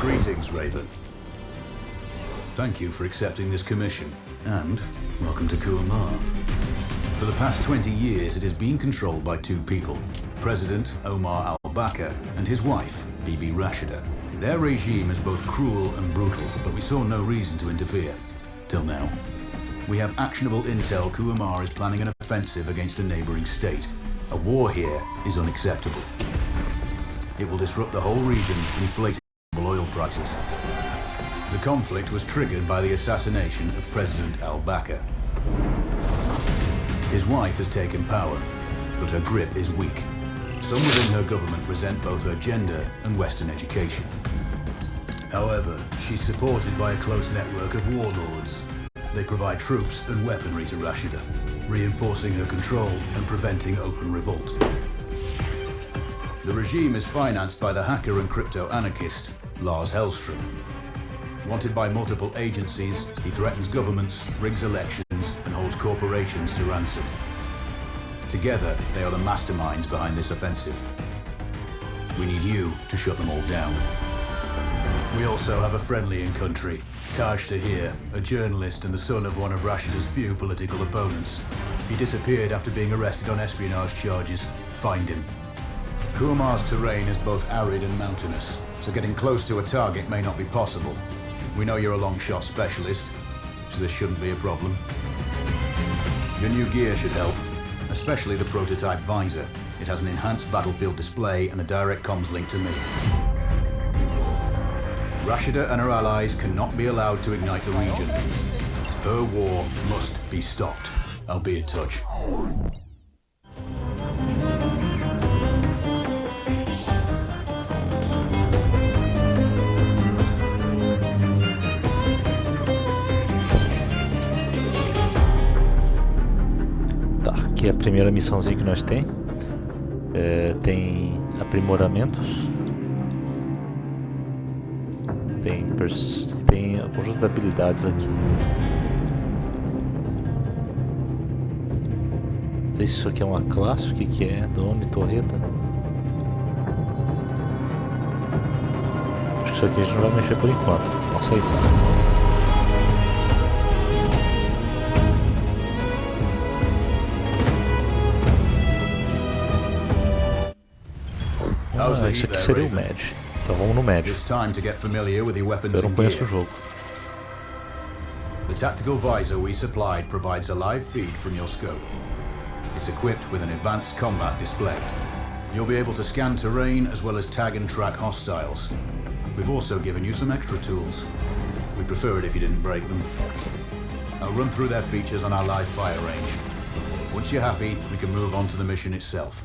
Greetings, Raven. Thank you for accepting this commission, and welcome to Kuamar. For the past 20 years, it has been controlled by two people, President Omar al-Bakr and his wife, Bibi Rashida. Their regime is both cruel and brutal, but we saw no reason to interfere. Till now. We have actionable intel Kuamar is planning an offensive against a neighboring state. A war here is unacceptable. It will disrupt the whole region, inflating oil prices. The conflict was triggered by the assassination of President al-Bakr. His wife has taken power, but her grip is weak. Some within her government resent both her gender and Western education. However, she's supported by a close network of warlords. They provide troops and weaponry to Rashida, reinforcing her control and preventing open revolt. The regime is financed by the hacker and crypto-anarchist, Lars Hellstrom. Wanted by multiple agencies, he threatens governments, rigs elections, and holds corporations to ransom. Together, they are the masterminds behind this offensive. We need you to shut them all down. We also have a friendly in country, Taj Tahir, a journalist and the son of one of Rashida's few political opponents. He disappeared after being arrested on espionage charges. Find him. Kuamar's terrain is both arid and mountainous, so getting close to a target may not be possible. We know you're a long shot specialist, so this shouldn't be a problem. Your new gear should help, especially the prototype visor. It has an enhanced battlefield display and a direct comms link to me. Rashida and her allies cannot be allowed to ignite the region. Her war must be stopped. I'll be in touch. Tá, aqui é a primeira missãozinha que nós tem. Tem aprimoramentos. Tem um conjunto de habilidades aqui. Não sei se isso aqui é uma classe, o que é? Drone, torreta. Acho que isso aqui a gente não vai mexer por enquanto. Vamos aceitar. Isso aqui seria o Med. Então vamos no Med. Eu não conheço o jogo. The tactical visor we supplied provides a live feed from your scope. It's equipped with an advanced combat display. You'll be able to scan terrain as well as tag and track hostiles. We've also given you some extra tools. We'd prefer it if you didn't break them. I'll run through their features on our live fire range. Once you're happy, we can move on to the mission itself.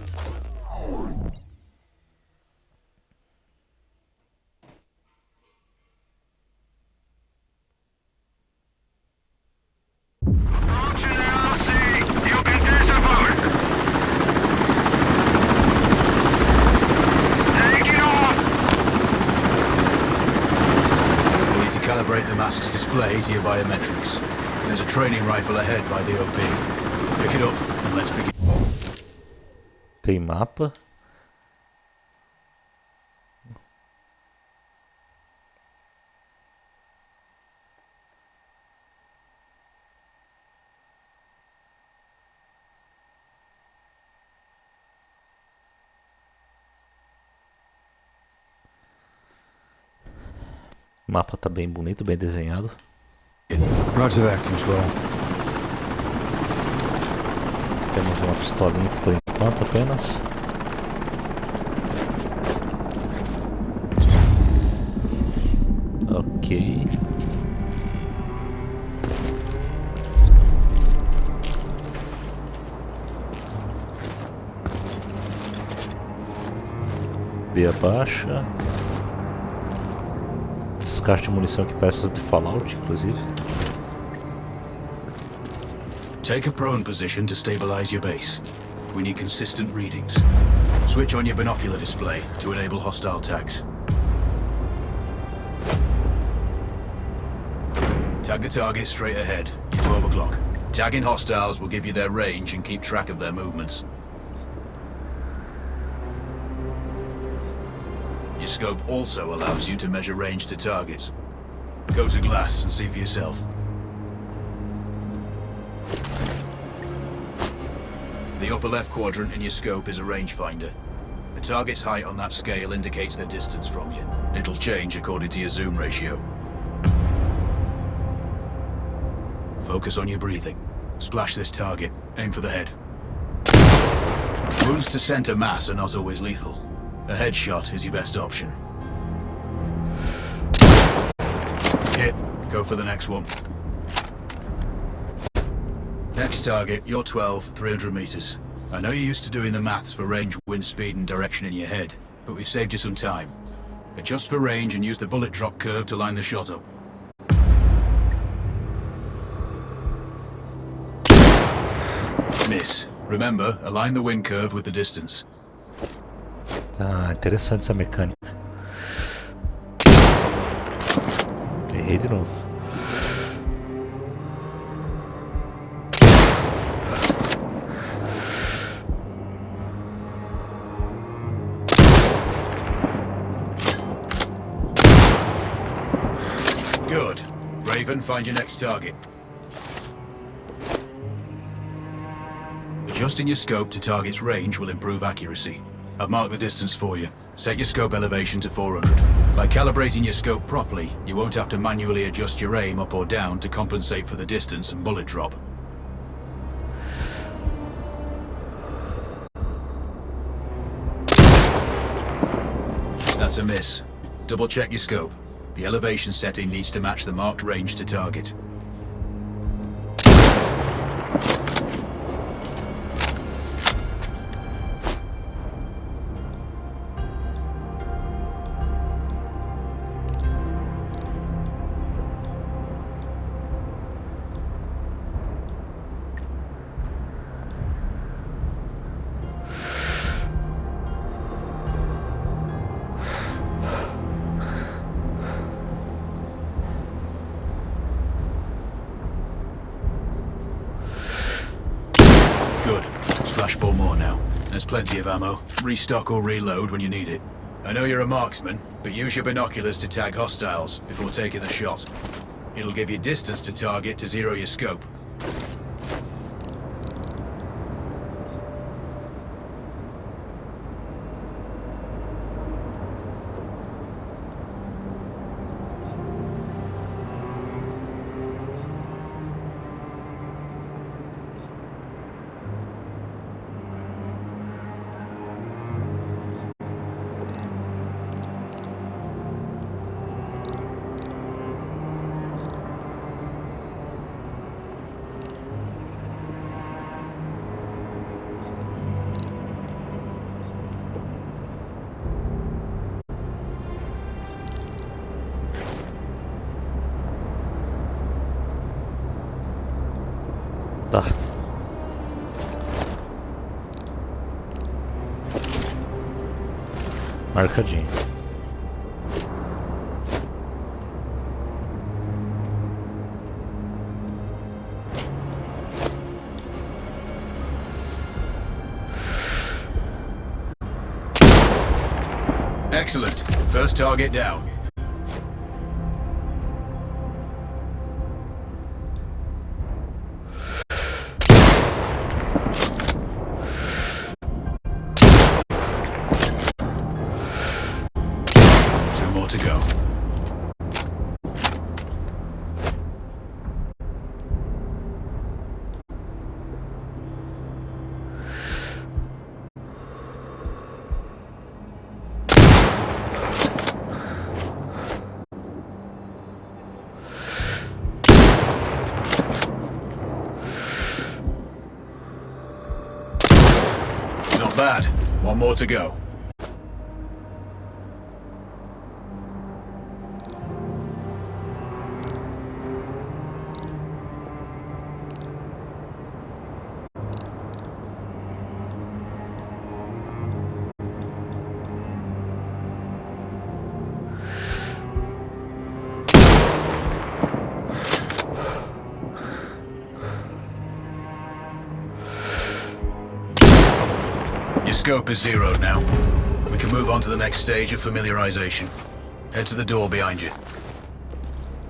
Calibrate the mask's display to your biometrics. There's a training rifle ahead by the OP. Pick it up and let's begin. Tem mapa. O mapa tá bem bonito, bem desenhado. Roger that, Control. Temos uma pistolinha aqui por enquanto apenas. Ok. B abaixa. Descarte de munição que parece de Fallout, inclusive. Take a prone position to stabilize your base. We need consistent readings. Switch on your binocular display to enable hostile tags. Tag the target straight ahead. You're 12 o'clock. Tagging hostiles will give you their range and keep track of their movements. Your scope also allows you to measure range to targets. Go to glass and see for yourself. The upper left quadrant in your scope is a rangefinder. The target's height on that scale indicates their distance from you. It'll change according to your zoom ratio. Focus on your breathing. Splash this target. Aim for the head. Wounds to center mass are not always lethal. A headshot is your best option. Hit. Go for the next one. Next target, you're 12, 300 meters. I know you're used to doing the maths for range, wind speed and direction in your head, but we've saved you some time. Adjust for range and use the bullet drop curve to line the shot up. Miss. Remember, align the wind curve with the distance. Ah, interessante essa mecânica. Errei de novo. Good. Raven, find your next target. Adjusting your scope to target's range will improve accuracy. I've marked the distance for you. Set your scope elevation to 400. By calibrating your scope properly, you won't have to manually adjust your aim up or down to compensate for the distance and bullet drop. That's a miss. Double check your scope. The elevation setting needs to match the marked range to target. Good. Splash 4 more now. There's plenty of ammo. Restock or reload when you need it. I know you're a marksman, but use your binoculars to tag hostiles before taking the shot. It'll give you distance to target to zero your scope. Tá. Marcadinho. Excellent. First target down. Two more to go. Not bad. One more to go. Your scope is zeroed now. We can move on to the next stage of familiarization. Head to the door behind you.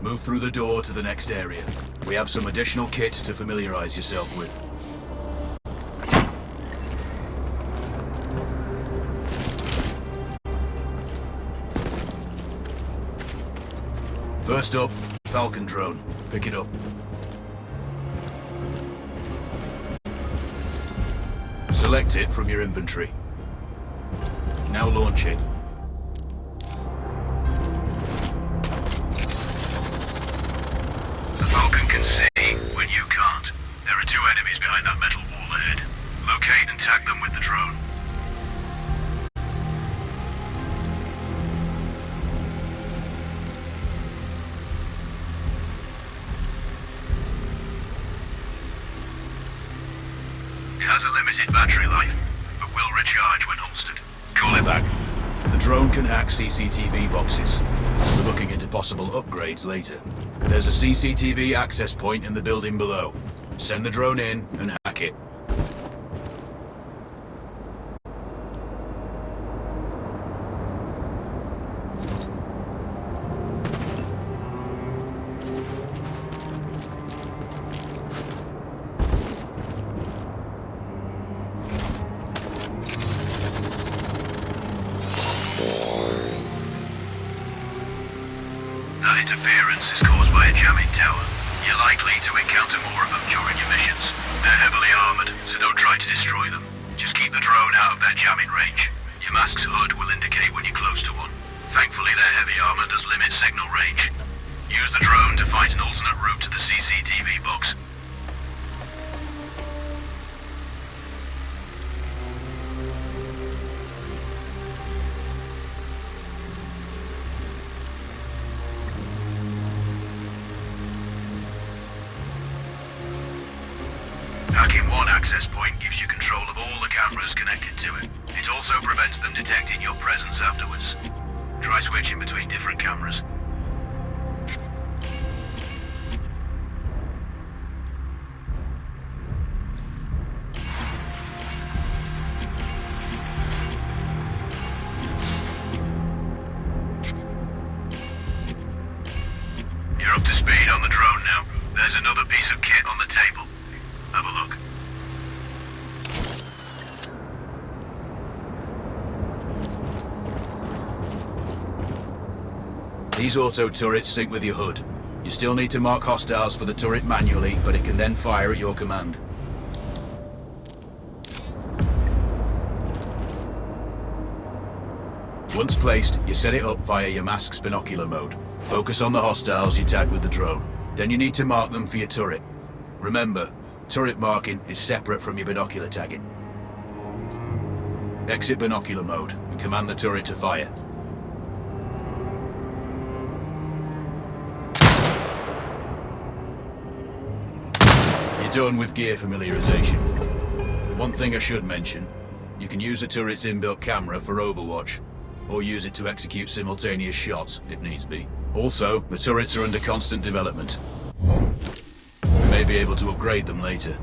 Move through the door to the next area. We have some additional kit to familiarize yourself with. First up, Falcon drone. Pick it up. Select it from your inventory. Now launch it. The Falcon can see when you can't. There are 2 enemies behind that metal wall ahead. Locate and tag them with the drone. It has a limited battery life, but will recharge when holstered. Call it back. The drone can hack CCTV boxes. We're looking into possible upgrades later. There's a CCTV access point in the building below. Send the drone in and hack it. That interference is caused by a jamming tower. You're likely to encounter more of them during your missions. They're heavily armored, so don't try to destroy them. Just keep the drone out of their jamming range. Your mask's hood will indicate when you're close to one. Thankfully, their heavy armor does limit signal range. Use the drone to find an alternate route to the CCTV box. Hacking one access point gives you control of all the cameras connected to it. It also prevents them detecting your presence afterwards. Try switching between different cameras. You're up to speed on the drone now. There's another piece of kit on the table. Have a look. These auto turrets sync with your hood. You still need to mark hostiles for the turret manually, but it can then fire at your command. Once placed, you set it up via your mask's binocular mode. Focus on the hostiles you tag with the drone. Then you need to mark them for your turret. Remember, turret marking is separate from your binocular tagging. Exit binocular mode and command the turret to fire. You're done with gear familiarization. One thing I should mention, you can use the turret's inbuilt camera for overwatch, or use it to execute simultaneous shots if needs be. Also, the turrets are under constant development. You may be able to upgrade them later.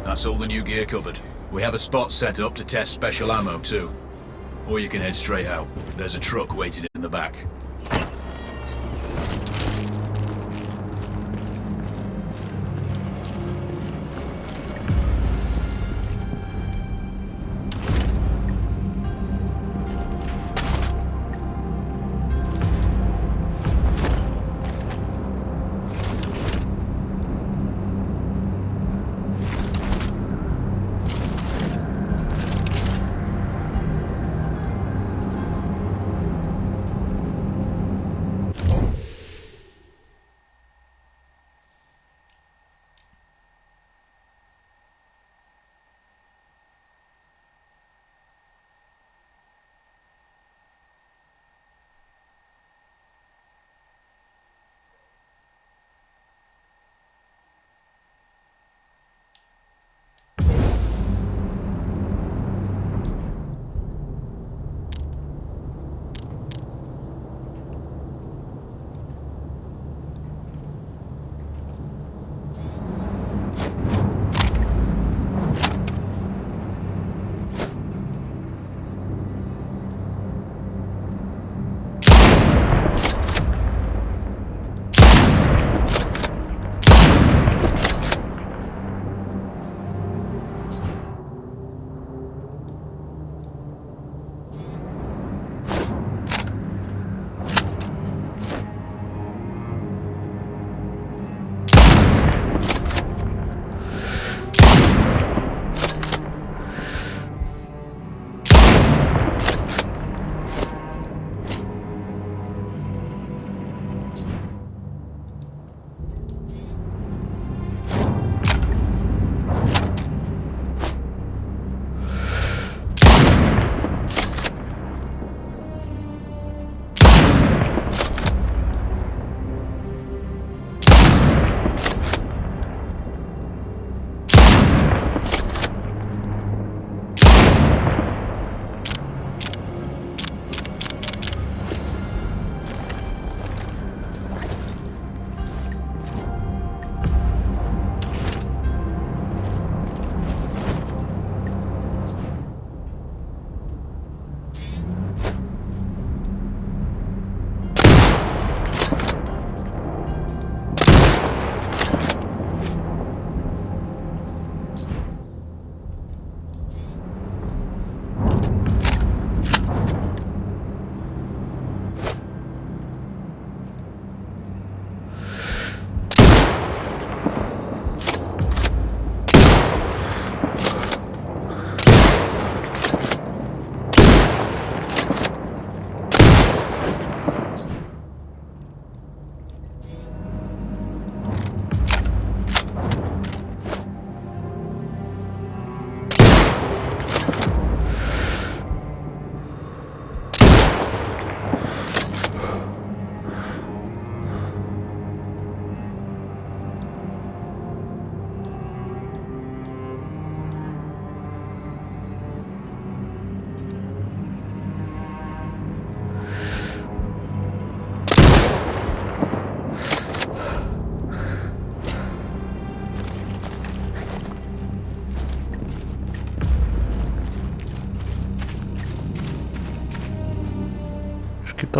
That's all the new gear covered. We have a spot set up to test special ammo too. Or you can head straight out. There's a truck waiting in the back.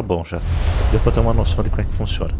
tá bom já. Deu pra ter uma noção de como é que funciona.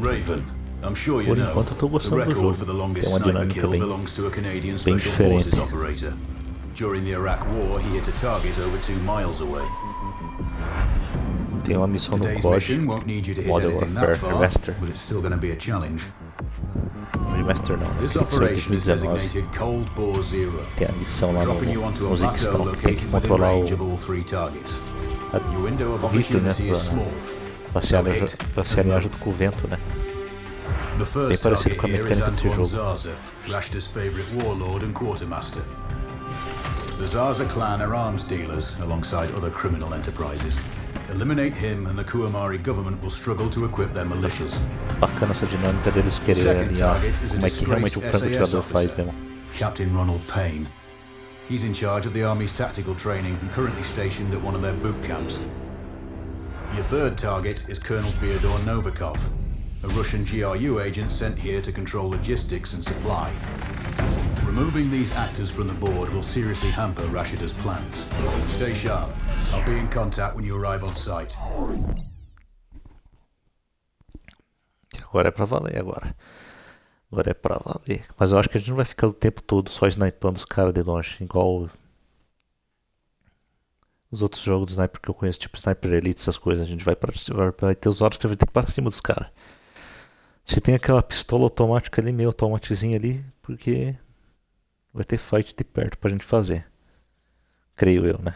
Raven, I'm sure you Por know, enquanto eu tô the gostando do record for the jogo. longest Tem uma sniper dinâmica kill bem belongs to a Canadian Special diferente. Forces operator. During the Iraq War, he hit a target over 2 miles away. Tem uma missão no Today's COD, mission won't need you to hit Modern anything Warfare that far, Remaster. but it's still going to be a challenge. Remaster não, This aquele que saiu em operation is 2019. designated Cold Bore Zero. Tem a missão lá Dropping you no onto a Uzbequistão. plateau Tem que located within controlar range of all 3 targets. Your window of o rifle, né? opportunity is small. Pra se alinhar junto com o vento, né? The Bem first parecido target com a here is mecânica desse Antoine jogo. Zaza, Rashta's favorite warlord and quartermaster. The Zaza clan are arms dealers alongside other criminal enterprises. Eliminate him and the Kuamari government will struggle to equip their militias. Bacana essa dinâmica deles The querer second alinhar target is a como é que realmente o disgraced SAS francotirador faz officer, mesmo. Captain Ronald Payne. He's in charge of the Army's tactical training and currently stationed at one of their boot camps. Your third target is Colonel Fyodor Novikov, a Russian GRU agent sent here to control logistics and supply. Removing these actors from the board will seriously hamper Rashida's plans. Stay sharp. I'll be in contact when you arrive on site. Agora é pra valer agora. Agora é pra valer. Mas eu acho que a gente não vai ficar o tempo todo só snipando os caras de longe, igual os outros jogos de sniper que eu conheço, tipo Sniper Elite, essas coisas. A gente vai ter os horas que a gente vai ter que ir pra cima dos caras. Você tem aquela pistola automática ali, meio automatezinha ali, porque vai ter fight de perto pra gente fazer. Creio eu, né?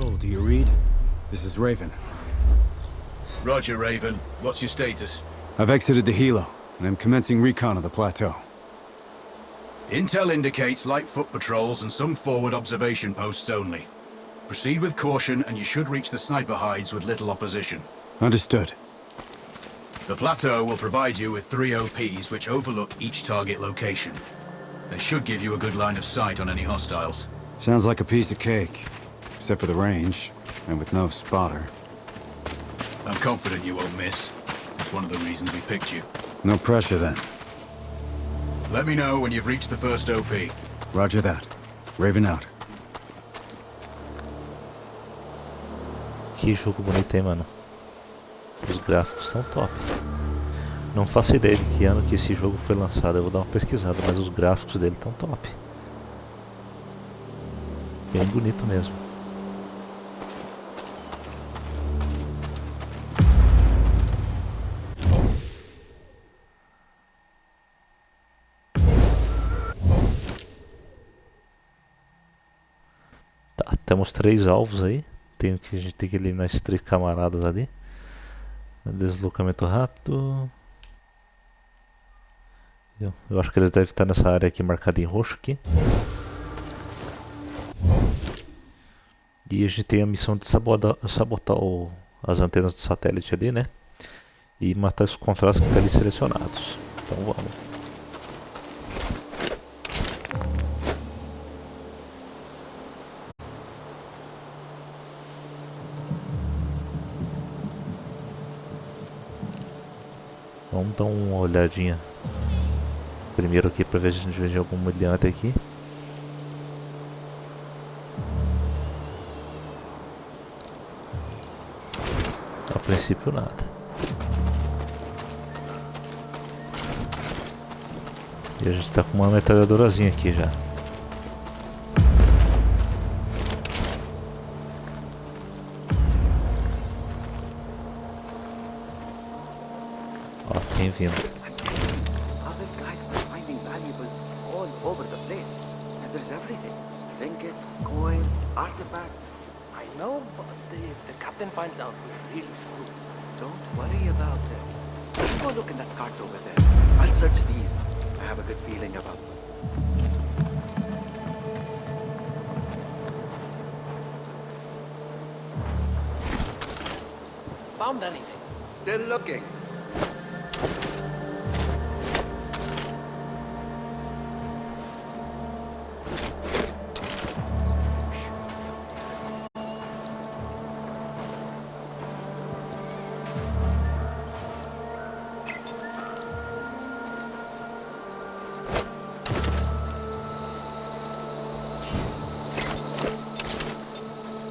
Oh, do you read? This is Raven. Roger, Raven. What's your status? I've exited the helo, and I'm commencing recon of the plateau. Intel indicates light foot patrols and some forward observation posts only. Proceed with caution and you should reach the sniper hides with little opposition. Understood. The plateau will provide you with 3 OPs which overlook each target location. They should give you a good line of sight on any hostiles. Sounds like a piece of cake. Except for the range, and with no spotter. I'm confident you won't miss. That's one of the reasons we picked you. No pressure then. Let me know when you've reached the first OP. Roger that. Raven out. Que jogo bonito, hein, mano? Os gráficos estão top. Não faço ideia de que ano que esse jogo foi lançado, eu vou dar uma pesquisada, mas os gráficos dele estão top. Bem bonito mesmo. Tá, temos 3 alvos aí. A gente tem que eliminar esses 3 camaradas ali. Deslocamento rápido. Eu acho que eles devem estar nessa área aqui marcada em roxo aqui. E a gente tem a missão de sabotar as antenas do satélite ali, né? E matar os contratos que estão ali selecionados. Então vamos. Vamos dar uma olhadinha primeiro aqui para ver se a gente vê algum brilhante aqui. A princípio nada. E a gente tá com uma metralhadorazinha aqui já. Ó, quem vindo. Other guys are finding valuables all over the place. And there's everything. Trinkets, coins, artifacts. I know, but if the captain finds out, we're really screwed. Don't worry about it. Let's go look in that cart over there. I'll search these. I have a good feeling about them. Found anything? Still looking.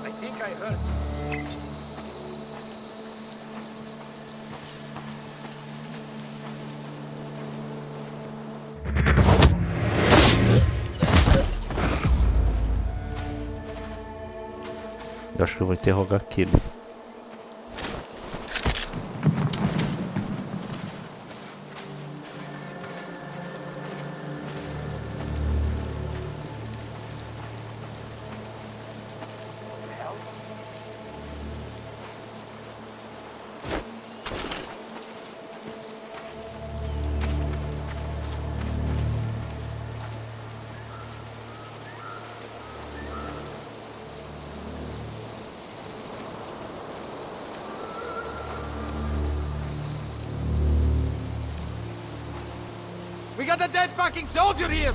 I think I heard. Eu acho que eu vou interrogar aquele. We got a dead fucking soldier here!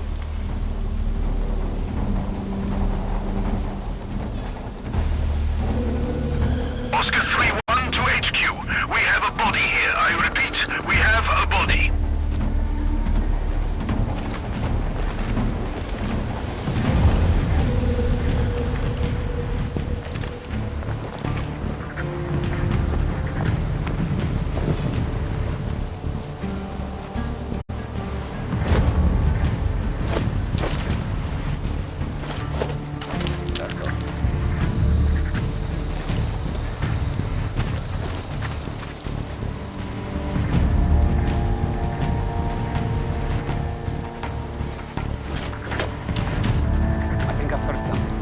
Oscar 3-1 to HQ. We have a body here. I repeat, we have a body. I think I've heard something.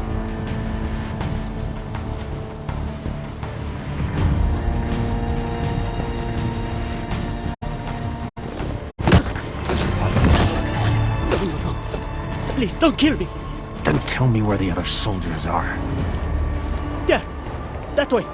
Please, don't kill me. Then tell me where the other soldiers are. There, that way.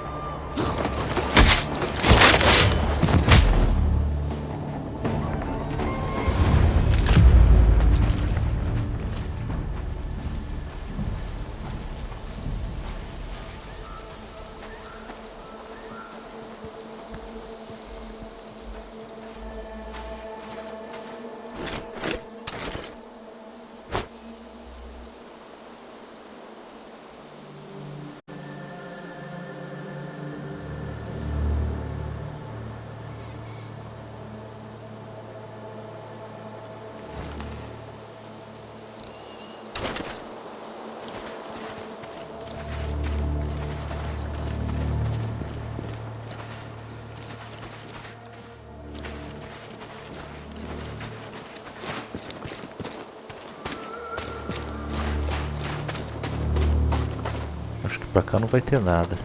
Acho que pra cá não vai ter nada.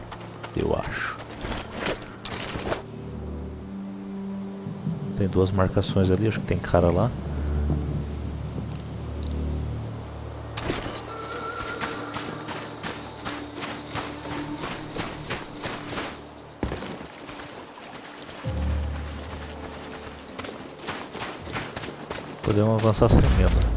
Eu acho. Tem duas marcações ali, acho que tem cara lá. Podemos avançar sem medo.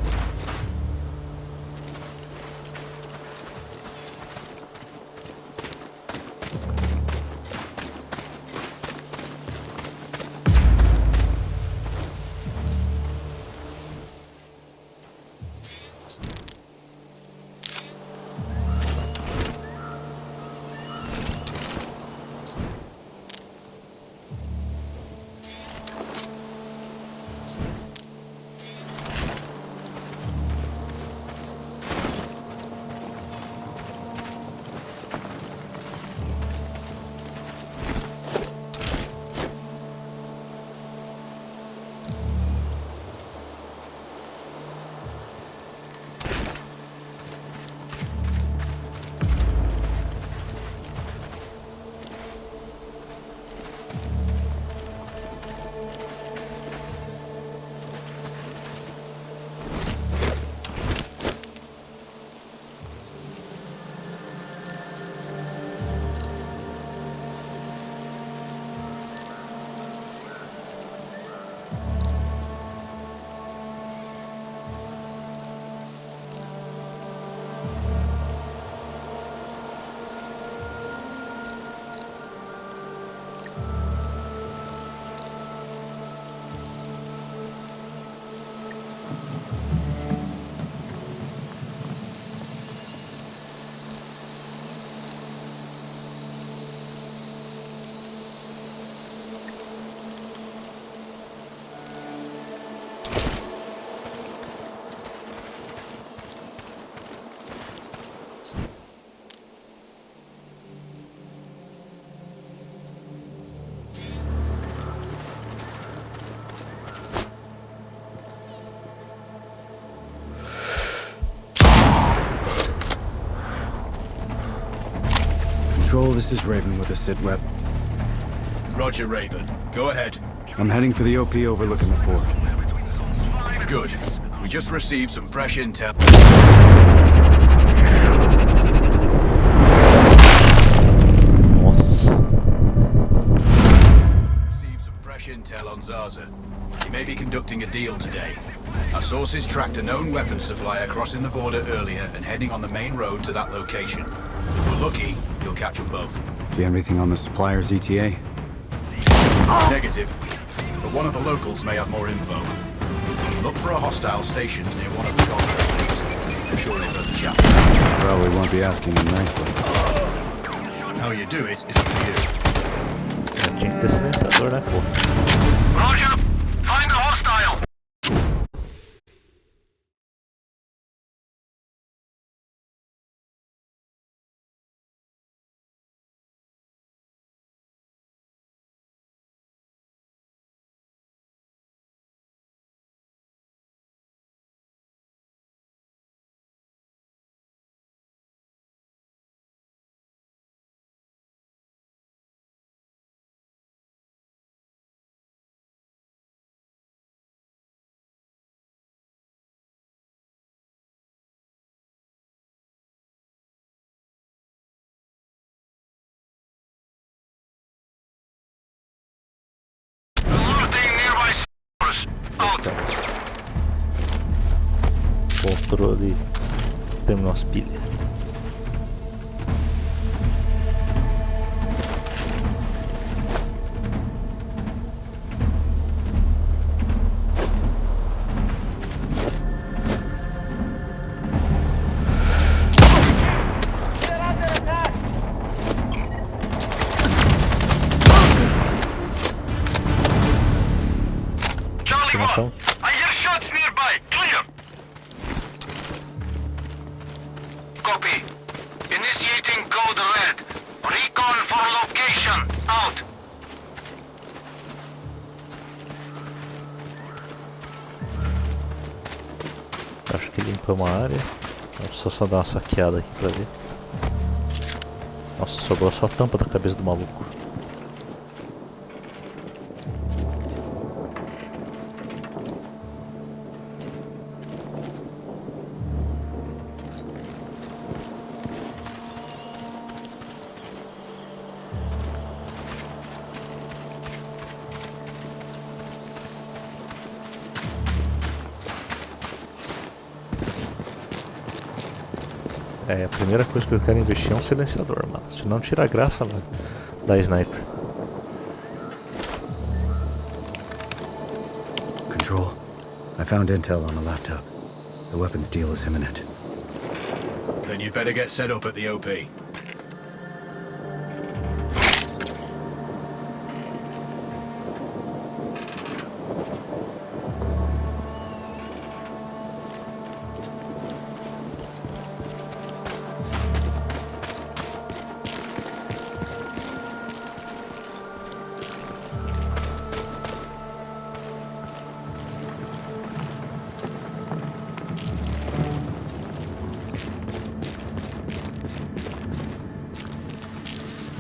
Control, this is Raven with a sit-rep. Roger, Raven. Go ahead. I'm heading for the OP overlooking the port. Good. We just received some fresh intel. Nossa. Received some fresh intel on Zaza. He may be conducting a deal today. Our sources tracked a known weapons supplier crossing the border earlier and heading on the main road to that location. If we're lucky, you'll catch them both. Do you have anything on the supplier's ETA? Negative. But one of the locals may have more info. Look for a hostile stationed near one of the contractors. I'm sure they've heard the chat. Probably won't be asking them nicely. How you do it is up to you. Tinha que ter silenciador, né, pô? Roger! Find the hostile! Controle. Terminou as pilhas. Charlie Então, 1, I hear shots nearby. Clear. Copy. Initiating code red. Recon for location. Out. acho que limpa uma área. Vamos só dar uma saqueada aqui pra ver. Nossa, sobrou só a tampa da cabeça do maluco. É, a primeira coisa que eu quero investir é um silenciador, mano. Se não tira a graça, mano, da sniper. Control. I found intel on the laptop. The weapons deal is imminent. Then you'd better get set up at the OP.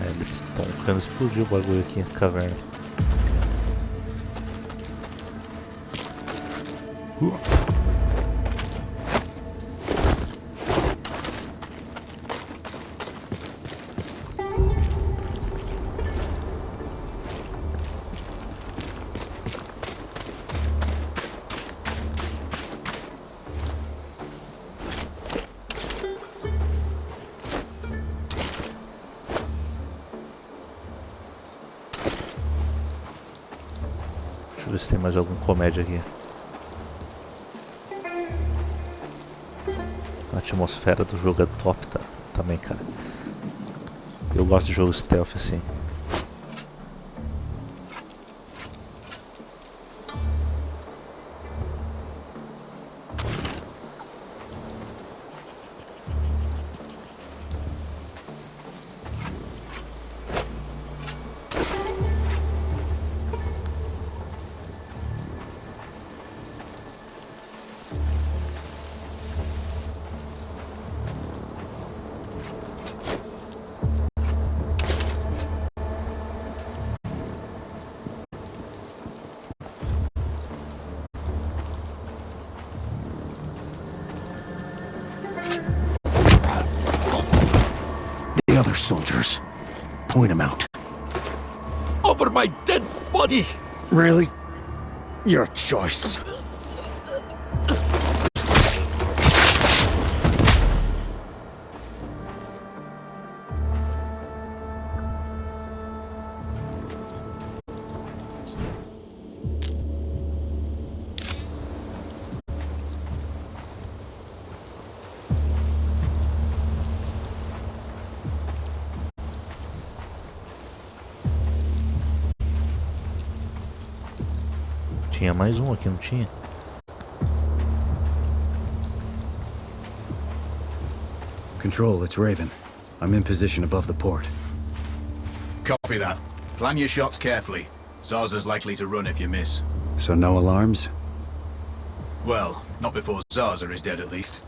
É, eles estão querendo explodir o bagulho aqui, a caverna. Deixa eu ver se tem mais algum comédia aqui. A atmosfera do jogo é top, tá? Também, cara. Eu gosto de jogo stealth assim. The other soldiers. Point them out. Over my dead body! Really? Your choice. Tinha mais um aqui, não tinha? Control, it's Raven. I'm in position above the port. Copy that. Plan your shots carefully. Zarza's likely to run if you miss. So no alarms? Well, not before Zarza is dead at least.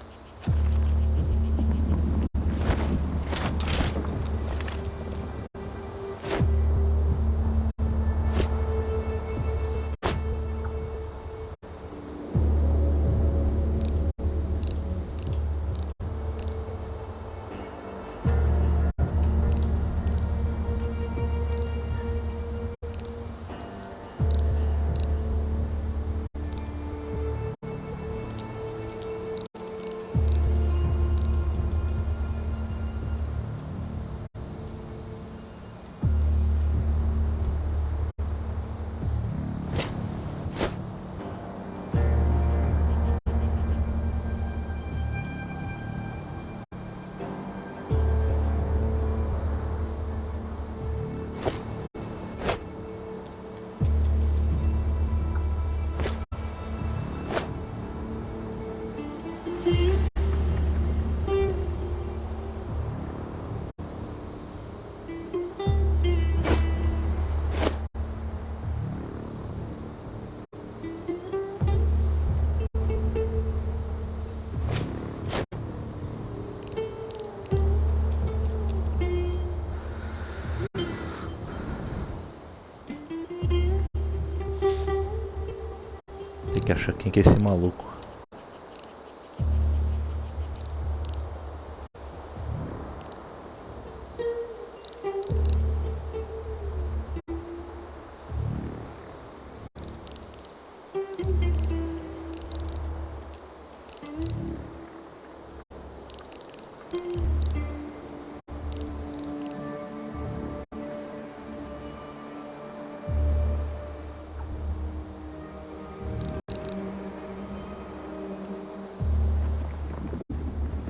Tem que achar quem que é esse maluco.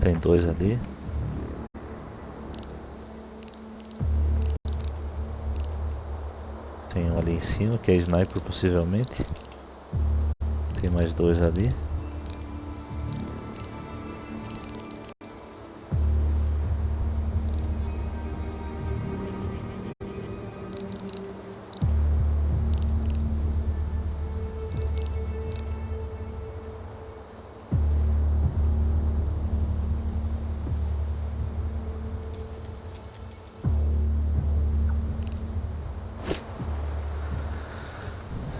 Tem dois ali. Tem um ali em cima, que é sniper possivelmente. Tem mais dois ali.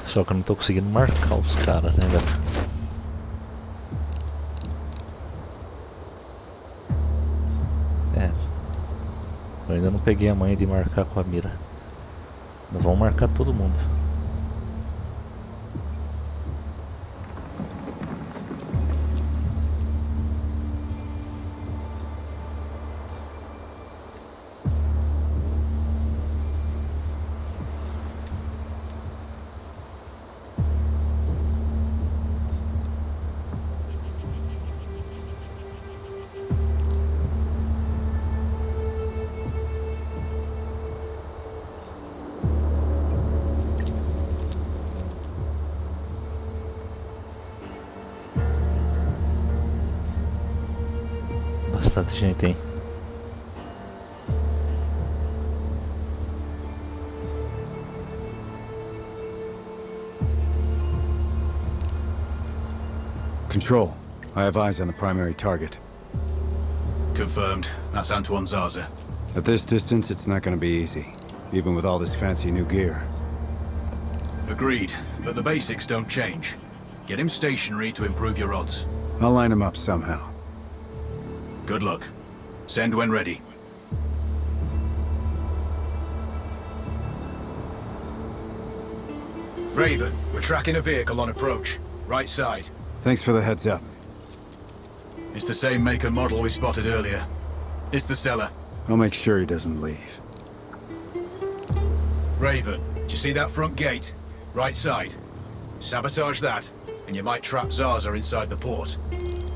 Só que eu não tô conseguindo marcar os caras, né, velho? É. Eu ainda não peguei a manha de marcar com a mira. Não vão marcar todo mundo. Bastante gente, hein? Control. I have eyes on the primary target. Confirmed. That's Antoine Zaza. At this distance, it's not gonna be easy, even with all this fancy new gear. Agreed, but the basics don't change. Get him stationary to improve your odds. I'll line him up somehow. Good luck. Send when ready. Raven, we're tracking a vehicle on approach. Right side. Thanks for the heads up. It's the same make and model we spotted earlier. It's the seller. I'll make sure he doesn't leave. Raven, do you see that front gate? Right side. Sabotage that, and you might trap Zaza inside the port.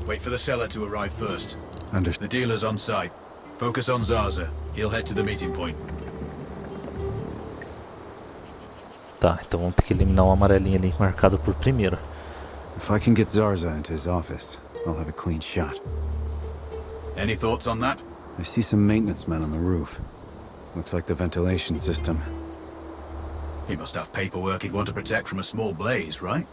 Wait for the seller to arrive first. The dealer's on site. Focus on Zaza. He'll head to the meeting point. Tá, então vamos ter que eliminar o amarelinho ali, marcado por primeiro. If I can get Zarza into his office, I'll have a clean shot. Any thoughts on that? I see some maintenance men on the roof. Looks like the ventilation system. He must have paperwork he'd want to protect from a small blaze, right?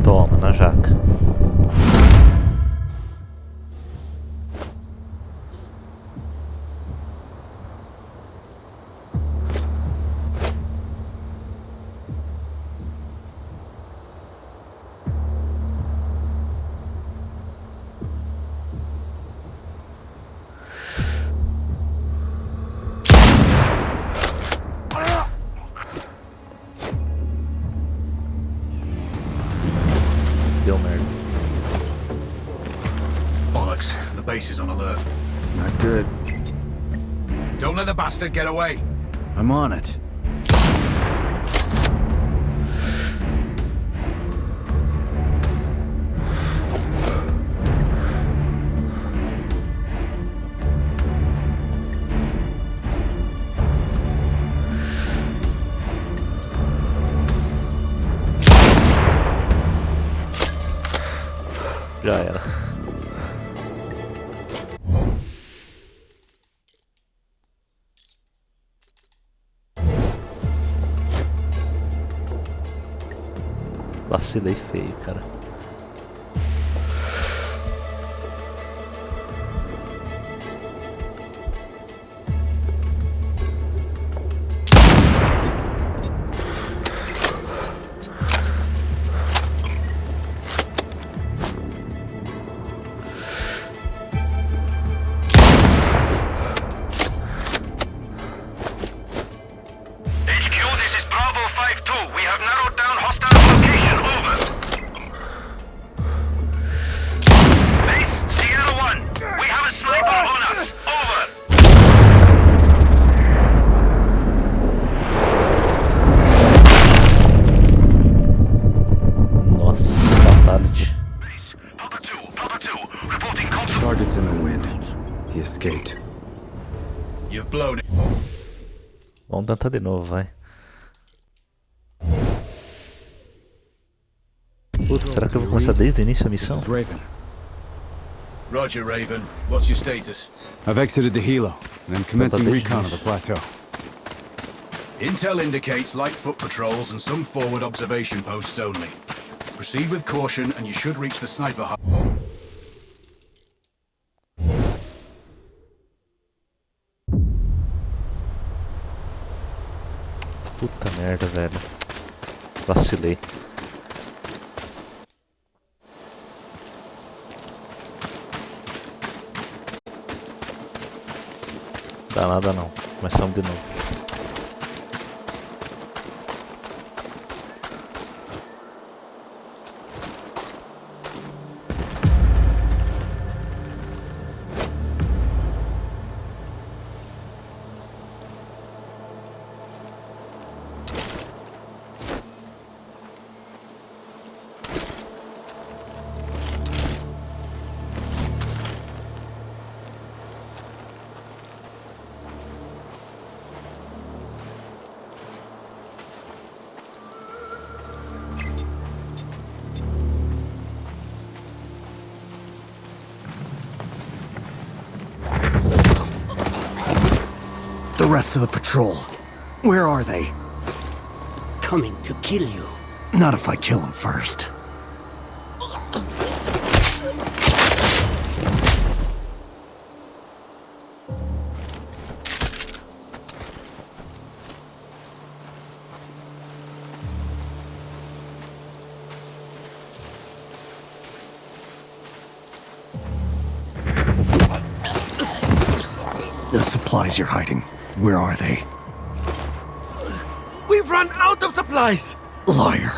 Toma, na jaca. Deu merda. Bollocks. The base is on alert. It's not good. Don't let the bastard get away. I'm on it. Já era. Vacilei feio, cara. escaped. You've blown it. Vamos tentar de novo, vai. Putz, será que eu vou começar desde o início da This missão? is Raven. Roger, Raven. What's your status? I've exited the helo, and I'm commencing Desde o recon of the início. plateau. Intel indicates light foot patrols and some forward observation posts only. Proceed with caution and you should reach the sniper hut. Puta merda, velho. Vacilei. Dá nada não. Começamos de novo. The rest of the patrol. Where are they? Coming to kill you. Not if I kill them first. The supplies you're hiding. Where are they? We've run out of supplies! Liar.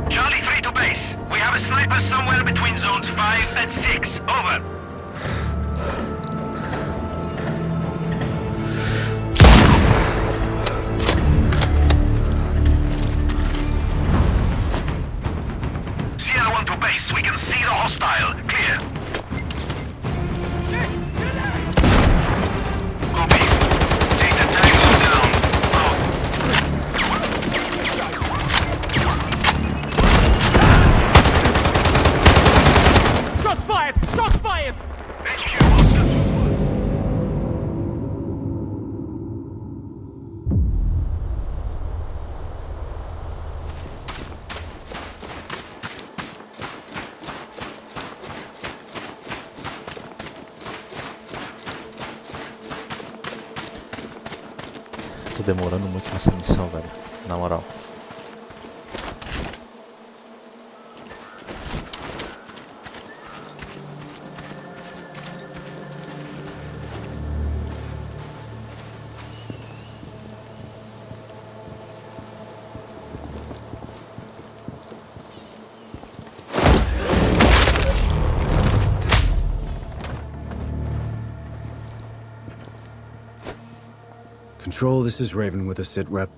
Charlie 3 to base. We have a sniper somewhere between zones 5 and 6. Over. Sierra 1 to base. We can see the hostile. Clear. Copy. Take the tango down. Shots fired! Shots fired! HQ will set to work. Tô demorando muito nessa missão, velho. Na moral. Control, this is Raven with a sit rep.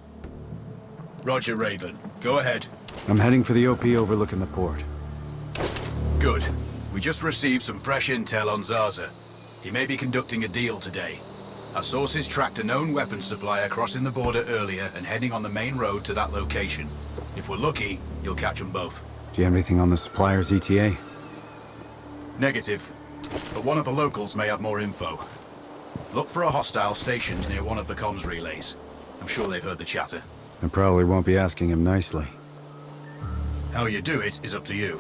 Roger, Raven. Go ahead. I'm heading for the OP overlooking the port. Good. We just received some fresh intel on Zaza. He may be conducting a deal today. Our sources tracked a known weapons supplier crossing the border earlier and heading on the main road to that location. If we're lucky, you'll catch them both. Do you have anything on the supplier's ETA? Negative. but one of the locals may have more info. Look for a hostile stationed near one of the comms relays. I'm sure they've heard the chatter. I probably won't be asking him nicely. How you do it is up to you.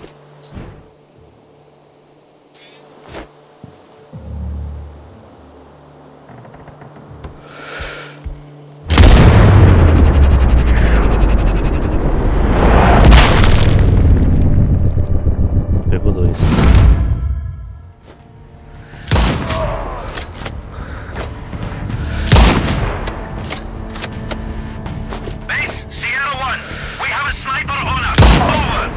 Pegou dois. Base, Sierra 1. We have a sniper on us. Over.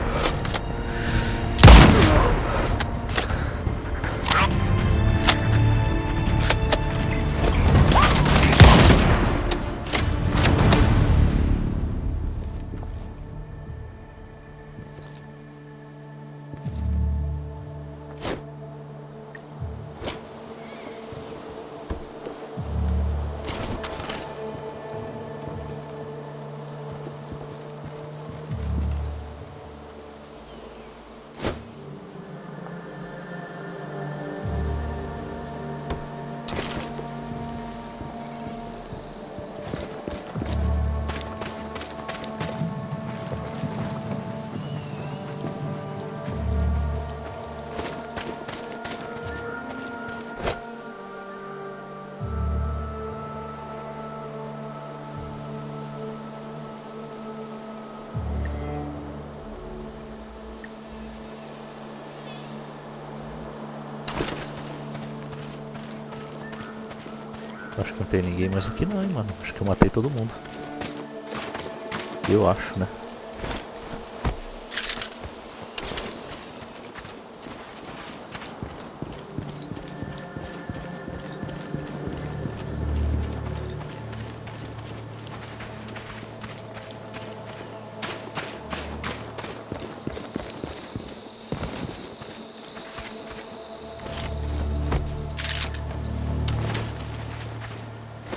Acho que não tem ninguém mais aqui não, hein, mano. Acho que eu matei todo mundo. Eu acho, né?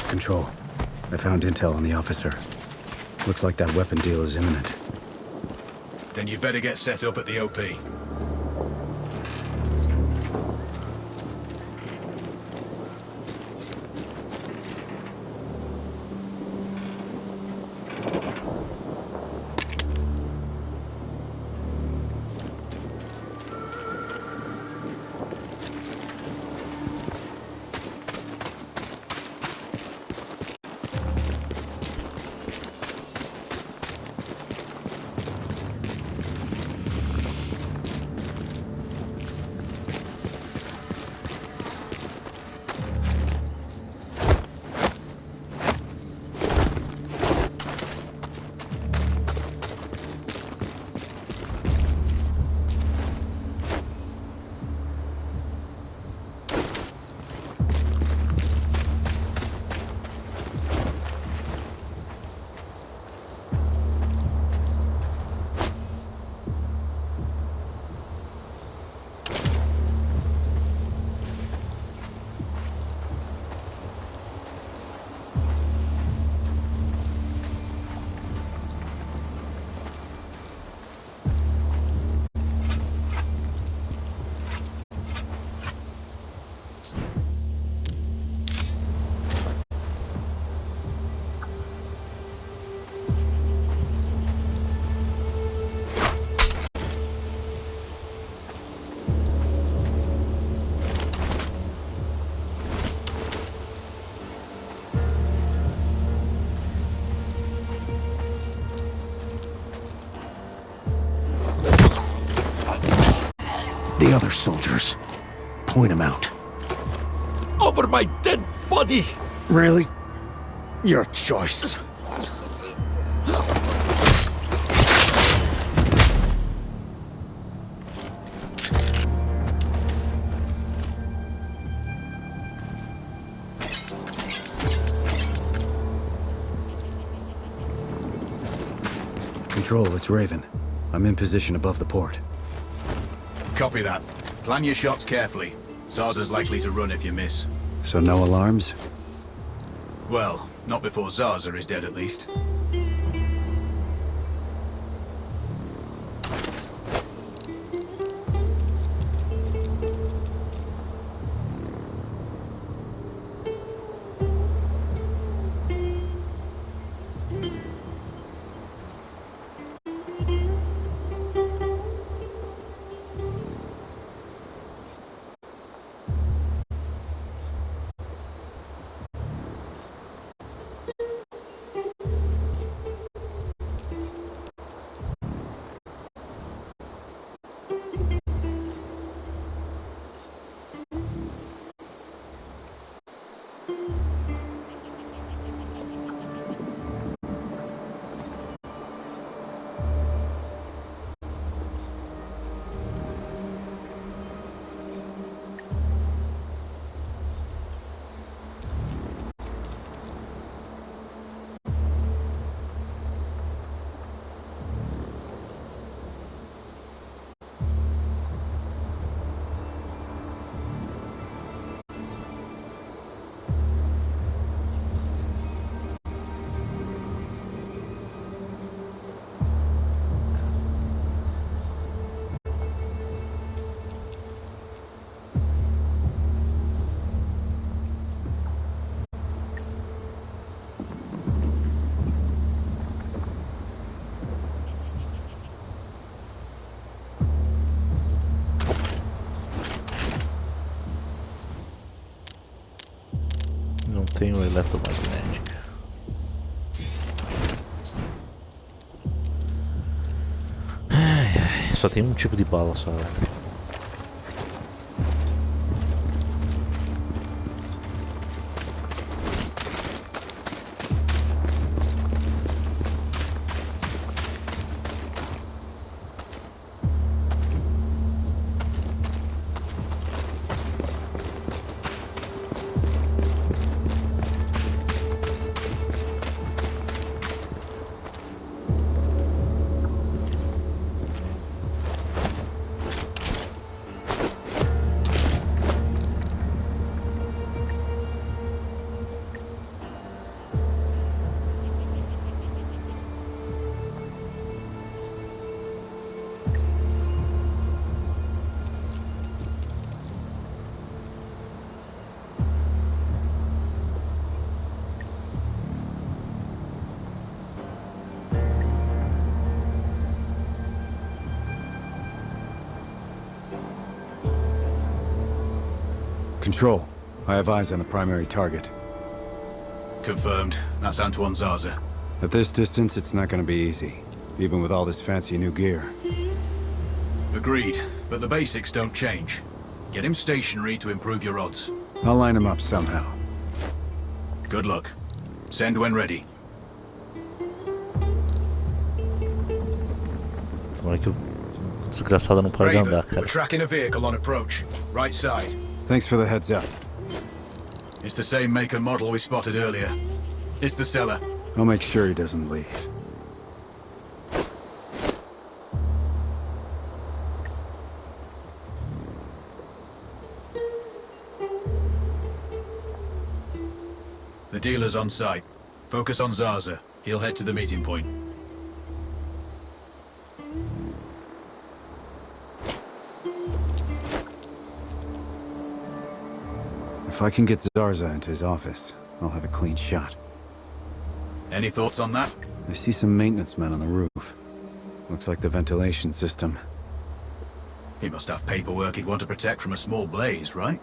Control. I found intel on the officer. Looks like that weapon deal is imminent. Then you'd better get set up at the OP. The other soldiers. Point them out. Over my dead body! Really? Your choice. Control, it's Raven. I'm in position above the port. Copy that. Plan your shots carefully. Zarza's likely to run if you miss. So no alarms? Well, not before Zarza is dead at least. tenho eletromagnética. Ai, ai, só tem um tipo de bala só. Control. I have eyes on the primary target. Confirmed. That's Antoine Zaza. At this distance, it's not gonna be easy, even with all this fancy new gear. Agreed, but the basics don't change. Get him stationary to improve your odds. I'll line him up somehow. Good luck. Send when ready. Tomara que o desgraçado não para de Raven, andar, we're cara. tracking a vehicle on approach. Right side. Thanks for the heads up. It's the same make and model we spotted earlier. It's the seller. I'll make sure he doesn't leave. The dealer's on site. Focus on Zaza. He'll head to the meeting point. If I can get Zarza into his office, I'll have a clean shot. Any thoughts on that? I see some maintenance men on the roof. Looks like the ventilation system. He must have paperwork he'd want to protect from a small blaze, right?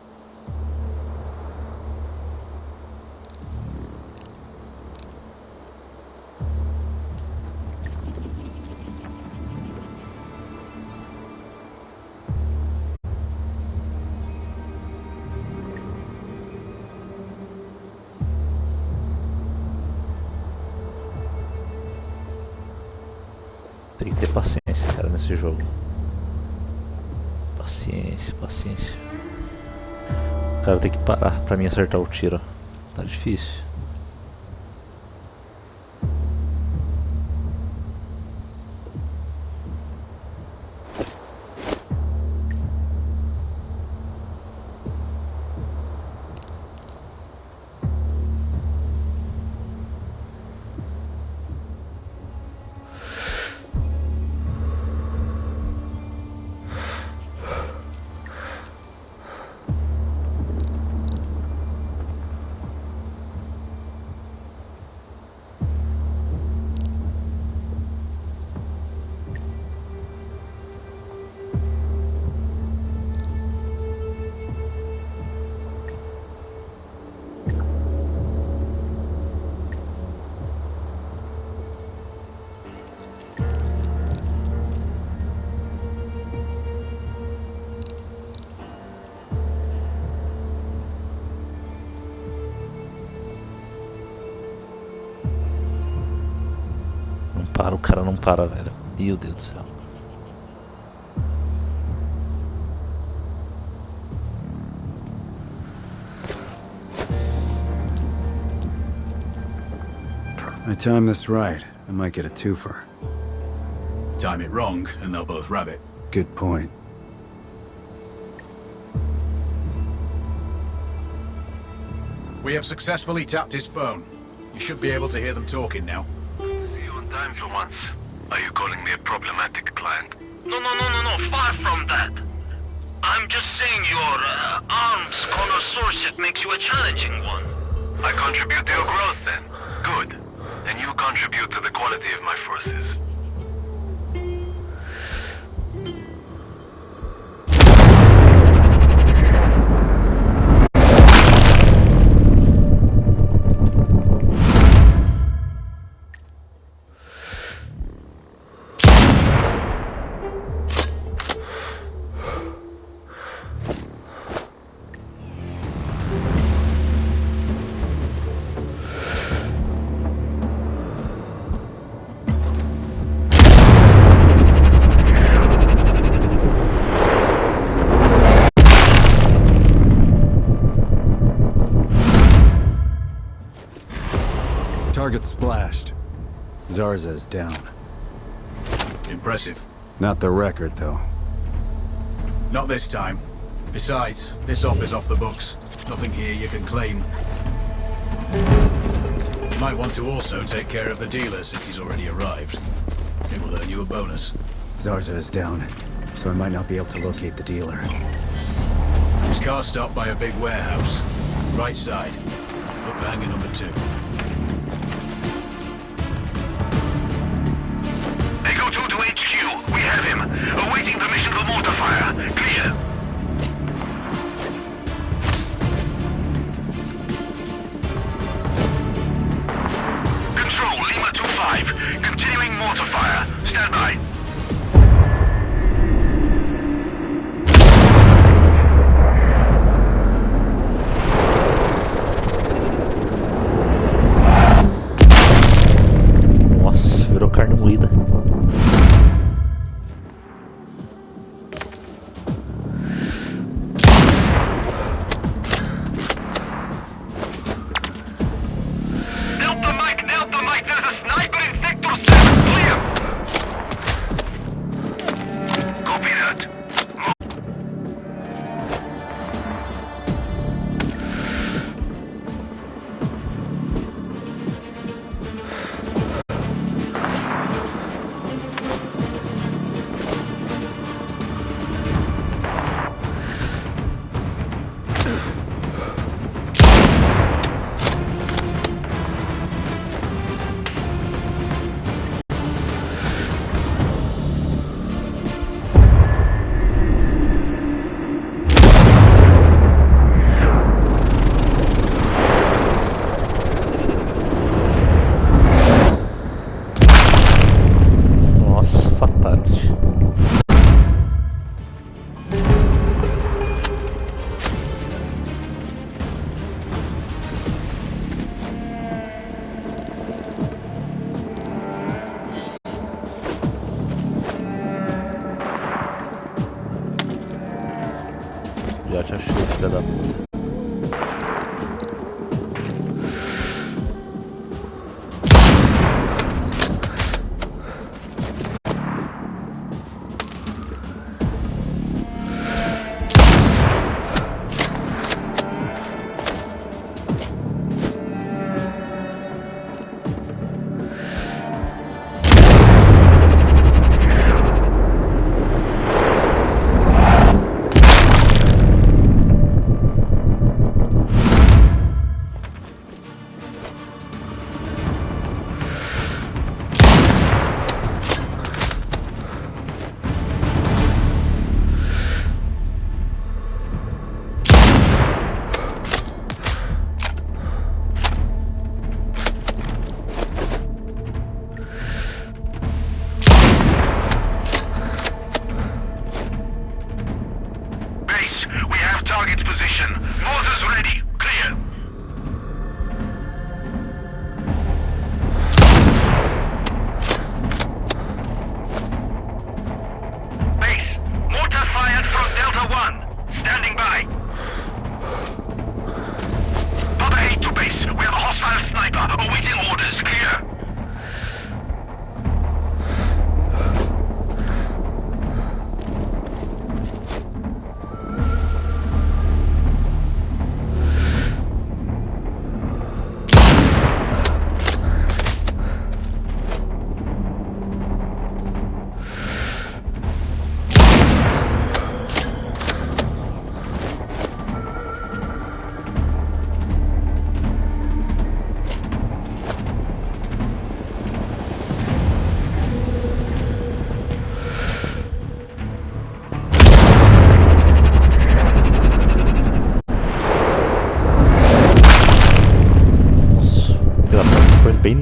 Tem que ter paciência, cara, nesse jogo. Paciência, paciência. O cara tem que parar pra mim acertar o tiro. Tá difícil. O cara não para, velho. Meu Deus do céu. I time this right, I might get a twofer. Time it wrong, and they'll both rabbit. Good point. We have successfully tapped his phone. You should be able to hear them talking now. See you on time for once. Are you calling me a problematic client? No, far from that. I'm just saying your arms connoisseurship makes you a challenging one. I contribute to your growth then. Good. And you contribute to the quality of my forces. Target splashed. Zarza is down. Impressive. Not the record, though. Not this time. Besides, this op is off the books. Nothing here you can claim. You might want to also take care of the dealer since he's already arrived. It will earn you a bonus. Zarza is down, so I might not be able to locate the dealer. His car stopped by a big warehouse. Right side. Look for hangar number 2. Echo 2 to HQ. We have him. Awaiting permission for mortar fire. Clear. Control, Lima 2-5. Continuing mortar fire. Stand by. Nossa, virou carne moída. Delta Mike, there's a sniper in Sector 7. Clear. Copy that. Nossa, fatality. Já te achei, filha da puta. Base, we have target's position. Mortars ready. Clear. Base, mortar fired from Delta 1. Standing by. Papa 8 to base. We have a hostile sniper. Awaiting orders. Clear. Bem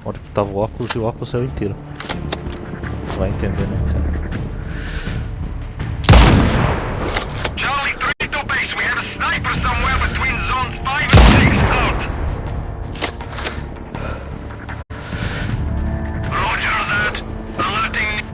onde tava o óculos e o óculos saiu inteiro. Vai entender, né, cara? Charlie 3 to base. We have a sniper somewhere between zones 5 and 6. Out. Roger that. Alerting.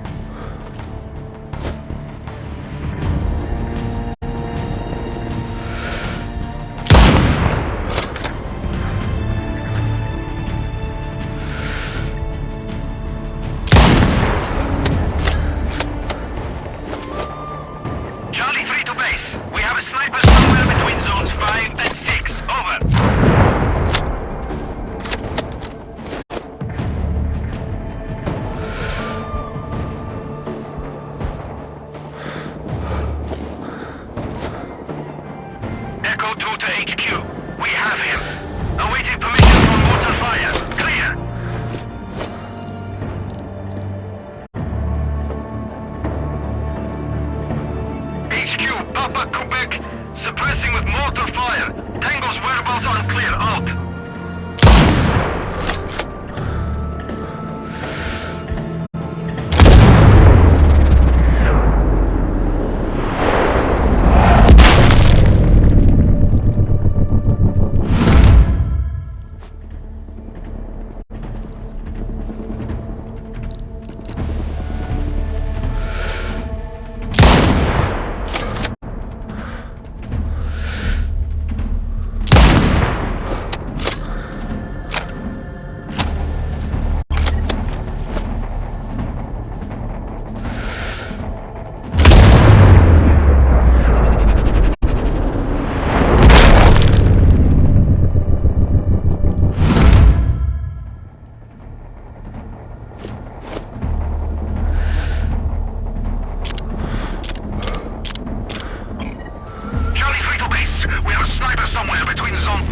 snipers somewhere between zones 5 and 6. Over. Echo 2 to HQ. We have him. Awaiting permission for mortar fire. Clear. HQ, Papa Quebec. Suppressing with mortar fire. Tango's whereabouts unclear. Out. Charlie 3 to base. We have a sniper somewhere between zone.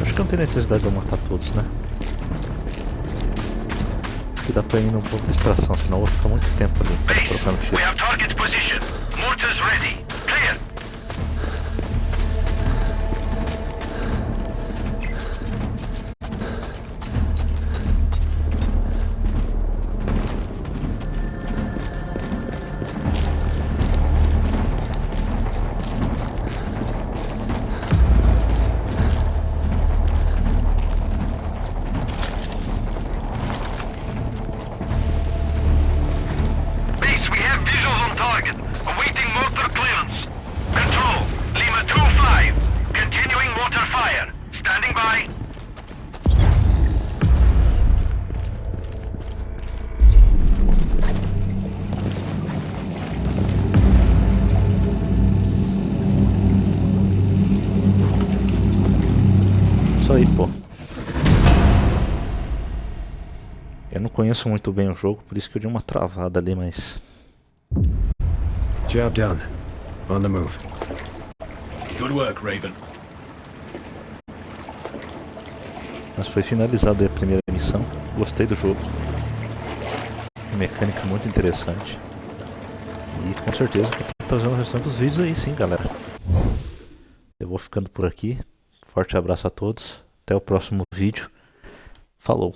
Acho que não tem necessidade de eu matar todos, né? Acho que dá pra ir num pouco de distração, senão eu vou ficar muito tempo ali Base. trocando We tiro. have target position. Mortars ready. Clear. Base, we have visuals on target. Awaiting mortar clearance. Control. Lima 2-5. Continuing mortar fire. Standing by. Isso aí, pô. Eu não conheço muito bem o jogo, por isso que eu dei uma travada ali, mas... Job done. On the move. Good work, Raven. Mas foi finalizada a primeira missão. Gostei do jogo. Mecânica muito interessante. E com certeza vou estar trazendo o restante dos vídeos aí sim, galera. Eu vou ficando por aqui. Forte abraço a todos. Até o próximo vídeo. Falou!